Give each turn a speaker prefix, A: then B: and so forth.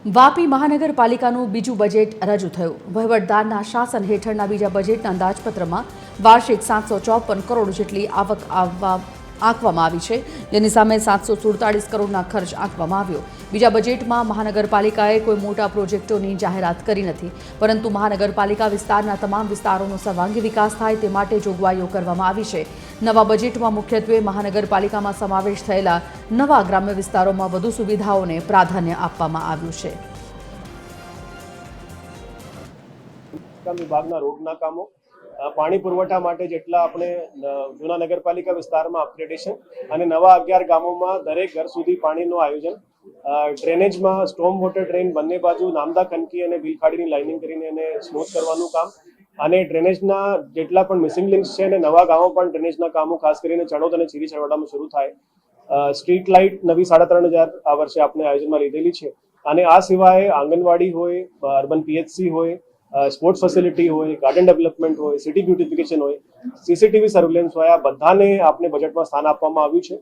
A: વાપી મહાનગરપાલિકાનું બીજું બજેટ રજૂ થયું। વહીવટદારના શાસન હેઠળના બીજા બજેટના અંદાજપત્રમાં વાર્ષિક 754 કરોડ જેટલી આવક આંકવામાં આવી છે, જેની સામે 747 કરોડના ખર્ચ આંકવામાં આવ્યો। બીજા બજેટમાં મહાનગરપાલિકાએ કોઈ મોટા પ્રોજેક્ટોની જાહેરાત કરી નથી, પરંતુ મહાનગરપાલિકા વિસ્તારના તમામ વિસ્તારોનો સર્વાંગી વિકાસ થાય તે માટે જોગવાઈઓ કરવામાં આવી છે। નવા બજેટમાં મુખ્યત્વે મહાનગરપાલિકામાં સમાવેશ થયેલા નવા ગ્રામ્ય વિસ્તારોમાં વધુ સુવિધાઓને પ્રાધાન્ય આપવામાં આવ્યું છે।
B: વિભાગના રોડના કામો, પાણી પુરવઠા માટે જેટલા આપણે જૂના નગરપાલિકા વિસ્તારમાં અપગ્રેડેશન અને નવા 11 ગામોમાં દરેક ઘર સુધી પાણીનું આયોજન, ડ્રેનેજમાં સ્ટોર્મ વોટર ડ્રેન બંને બાજુ નામદા ખનકી અને બિલખાડીની લાઇનિંગ કરીને એને સ્મૂથ કરવાનું કામ અને ડ્રેનેજના જેટલા પણ મિસિંગ લિંક્સ છે અને નવા ગામો પણ ડ્રેનેજના કામો ખાસ કરીને ચણોદ અને ચીરી છરવાડામાં શરૂ થાય। સ્ટ્રીટ લાઇટ નવી 3500 આ વર્ષે આપણે આયોજનમાં લીધેલી છે અને આ સિવાય આંગણવાડી હોય, અર્બન પીએચસી હોય, સ્પોર્ટ્સ ફેસિલિટી હોય, ગાર્ડન ડેવલપમેન્ટ હોય, સિટી બ્યુટિફિકેશન હોય, સીસીટીવી સર્વેલન્સ હોય, આ બધાને આપણે બજેટમાં સ્થાન આપવામાં આવ્યું છે।